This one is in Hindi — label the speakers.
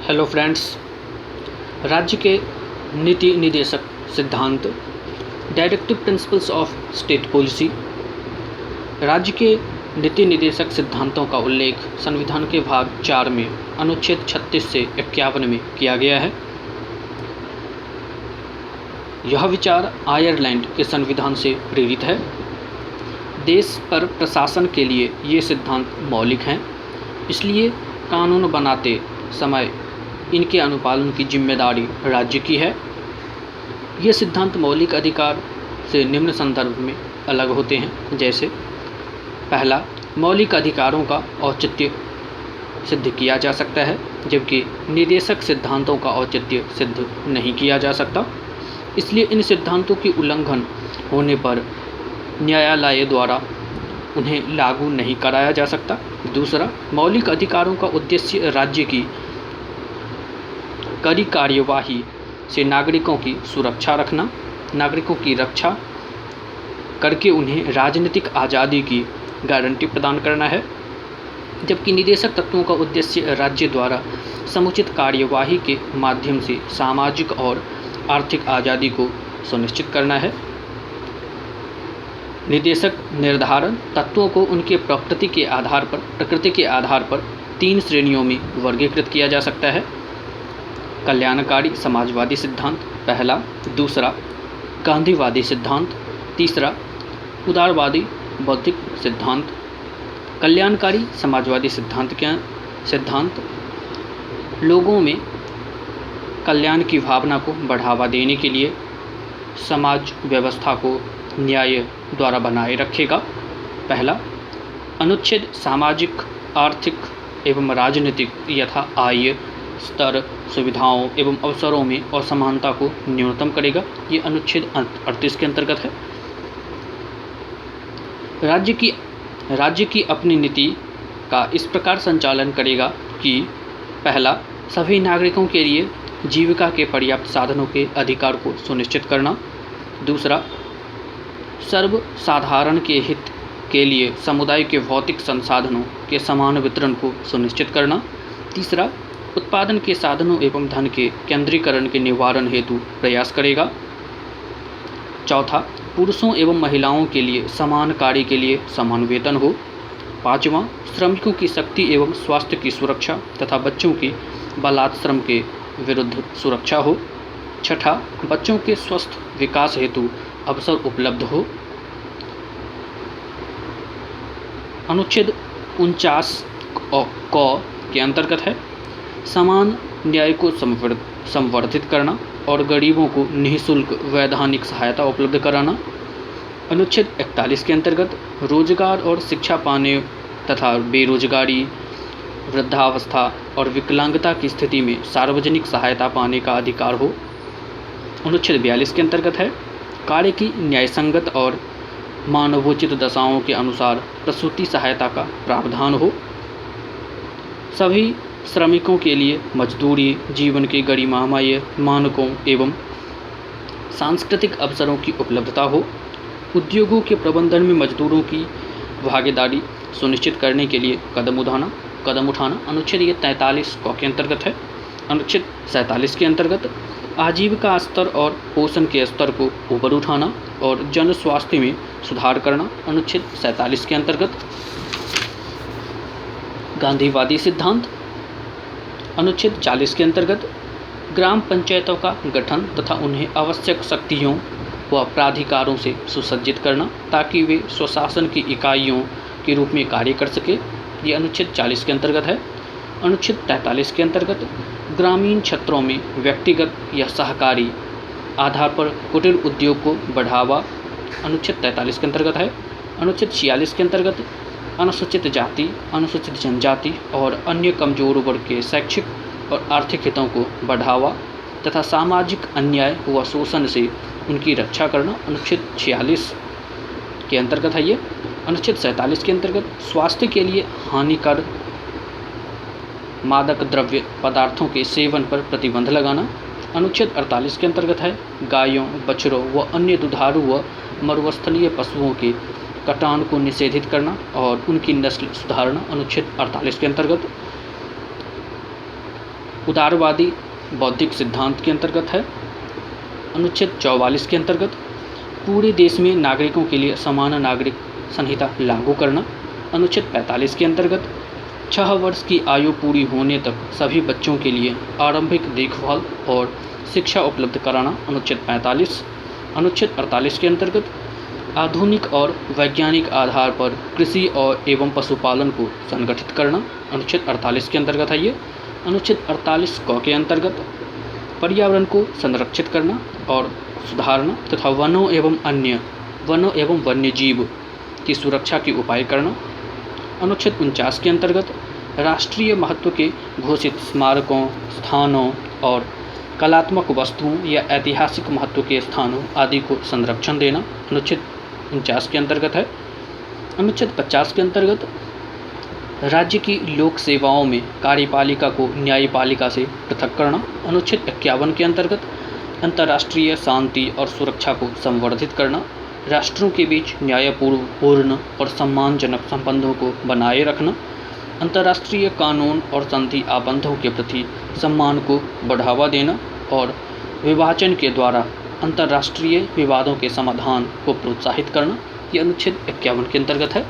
Speaker 1: Hello friends. राज्य के नीति निदेशक सिद्धांत, directive principles of state policy. राज्य के नीति निदेशक सिद्धांतों का उल्लेख संविधान के भाग 4 में अनुच्छेद 36 से 51 में किया गया है। यह विचार आयरलैंड के संविधान से प्रेरित है। देश पर प्रशासन के लिए ये सिद्धांत मौलिक हैं, इसलिए कानून बनाते समय इनके अनुपालन की जिम्मेदारी राज्य की है। ये सिद्धांत मौलिक अधिकार से निम्न संदर्भ में अलग होते हैं, जैसे पहला, मौलिक अधिकारों का औचित्य सिद्ध किया जा सकता है, जबकि निदेशक सिद्धांतों का औचित्य सिद्ध नहीं किया जा सकता। इसलिए इन सिद्धांतों की उल्लंघन होने पर न्यायालय द्वारा उन्हें लागू नहीं कराया जा सकता। दूसरा, मौलिक अधिकारों का उद्देश्य राज्य की कड़ी कार्यवाही से नागरिकों की सुरक्षा रखना, नागरिकों की रक्षा करके उन्हें राजनीतिक आज़ादी की गारंटी प्रदान करना है, जबकि निदेशक तत्वों का उद्देश्य राज्य द्वारा समुचित कार्यवाही के माध्यम से सामाजिक और आर्थिक आज़ादी को सुनिश्चित करना है। निदेशक निर्धारण तत्वों को उनके प्रकृति के आधार पर 3 श्रेणियों में वर्गीकृत किया जा सकता है। कल्याणकारी समाजवादी सिद्धांत पहला, दूसरा गांधीवादी सिद्धांत, तीसरा उदारवादी बौद्धिक सिद्धांत। कल्याणकारी समाजवादी सिद्धांत लोगों में कल्याण की भावना को बढ़ावा देने के लिए समाज व्यवस्था को न्याय द्वारा बनाए रखेगा। पहला अनुच्छेद सामाजिक, आर्थिक एवं राजनीतिक यथा आय स्तर, सुविधाओं एवं अवसरों में असमानता को न्यूनतम करेगा। ये अनुच्छेद 38 के अंतर्गत है। राज्य की अपनी नीति का इस प्रकार संचालन करेगा कि पहला, सभी नागरिकों के लिए जीविका के पर्याप्त साधनों के अधिकार को सुनिश्चित करना। दूसरा, सर्वसाधारण के हित के लिए समुदाय के भौतिक संसाधनों के समान वितरण को सुनिश्चित करना। तीसरा, उत्पादन के साधनों एवं धन के केंद्रीकरण के निवारण हेतु प्रयास करेगा। चौथा, पुरुषों एवं महिलाओं के लिए समान कार्य के लिए समान वेतन हो। पाँचवां, श्रमिकों की शक्ति एवं स्वास्थ्य की सुरक्षा तथा बच्चों की बालाश्रम के विरुद्ध सुरक्षा हो। छठा, बच्चों के स्वस्थ विकास हेतु अवसर उपलब्ध हो। अनुच्छेद 49 क के अंतर्गत है समान न्याय को संवर्धित करना और गरीबों को निःशुल्क वैधानिक सहायता उपलब्ध कराना। अनुच्छेद 41 के अंतर्गत रोजगार और शिक्षा पाने तथा बेरोजगारी, वृद्धावस्था और विकलांगता की स्थिति में सार्वजनिक सहायता पाने का अधिकार हो। अनुच्छेद 42 के अंतर्गत है कार्य की न्यायसंगत और मानवोचित दशाओं के अनुसार प्रसूति सहायता का प्रावधान हो। सभी श्रमिकों के लिए मजदूरी, जीवन के गरिमामय मानकों एवं सांस्कृतिक अवसरों की उपलब्धता हो। उद्योगों के प्रबंधन में मजदूरों की भागीदारी सुनिश्चित करने के लिए कदम उठाना। अनुच्छेद 43 के अंतर्गत है। अनुच्छेद 47 के अंतर्गत आजीविका स्तर और पोषण के स्तर को ऊपर उठाना और जन स्वास्थ्य में सुधार करना। अनुच्छेद 47 के अंतर्गत गांधीवादी सिद्धांत। अनुच्छेद 40 के अंतर्गत ग्राम पंचायतों का गठन तथा उन्हें आवश्यक शक्तियों व प्राधिकारों से सुसज्जित करना ताकि वे स्वशासन की इकाइयों के रूप में कार्य कर सके। ये अनुच्छेद 40 के अंतर्गत है। अनुच्छेद 43 के अंतर्गत ग्रामीण क्षेत्रों में व्यक्तिगत या सहकारी आधार पर कुटीर उद्योग को बढ़ावा। अनुच्छेद 43 के अंतर्गत है। अनुच्छेद 46 के अंतर्गत अनुसूचित जाति, अनुसूचित जनजाति और अन्य कमजोर वर्ग के शैक्षिक और आर्थिक हितों को बढ़ावा तथा सामाजिक अन्याय व शोषण से उनकी रक्षा करना। अनुच्छेद 46 के अंतर्गत है ये। अनुच्छेद 47 के अंतर्गत स्वास्थ्य के लिए हानिकर मादक द्रव्य पदार्थों के सेवन पर प्रतिबंध लगाना। अनुच्छेद 48 के अंतर्गत है गायों, बछड़ों व अन्य दुधारू व मरुस्थलीय पशुओं के कटान को निषेधित करना और उनकी नस्ल सुधारना। अनुच्छेद 48 के अंतर्गत उदारवादी बौद्धिक सिद्धांत के अंतर्गत है। अनुच्छेद 44 के अंतर्गत पूरे देश में नागरिकों के लिए समान नागरिक संहिता लागू करना। अनुच्छेद 45 के अंतर्गत 6 वर्ष की आयु पूरी होने तक सभी बच्चों के लिए आरंभिक देखभाल और शिक्षा उपलब्ध कराना। अनुच्छेद 45। अनुच्छेद 48 के अंतर्गत आधुनिक और वैज्ञानिक आधार पर कृषि और एवं पशुपालन को संगठित करना। अनुच्छेद 48 के अंतर्गत है ये। अनुच्छेद 48 क के अंतर्गत पर्यावरण को संरक्षित करना और सुधारना तथा वनों एवं वन्य जीव की सुरक्षा के उपाय करना। अनुच्छेद 49 के अंतर्गत राष्ट्रीय महत्व के घोषित स्मारकों, स्थानों और कलात्मक वस्तुओं या ऐतिहासिक महत्व के स्थानों आदि को संरक्षण देना। अनुच्छेद 49 के अंतर्गत है। अनुच्छेद 50 के अंतर्गत राज्य की लोक सेवाओं में कार्यपालिका को न्यायपालिका से पृथक करना। अनुच्छेद 51 के अंतर्गत अंतर्राष्ट्रीय शांति और सुरक्षा को संवर्धित करना, राष्ट्रों के बीच न्यायपूर्ण और सम्मानजनक संबंधों को बनाए रखना, अंतर्राष्ट्रीय कानून और संधि आबंधों के प्रति सम्मान को बढ़ावा देना और विभाजन के द्वारा अंतर्राष्ट्रीय विवादों के समाधान को प्रोत्साहित करना। ये अनुच्छेद 51 के अंतर्गत है।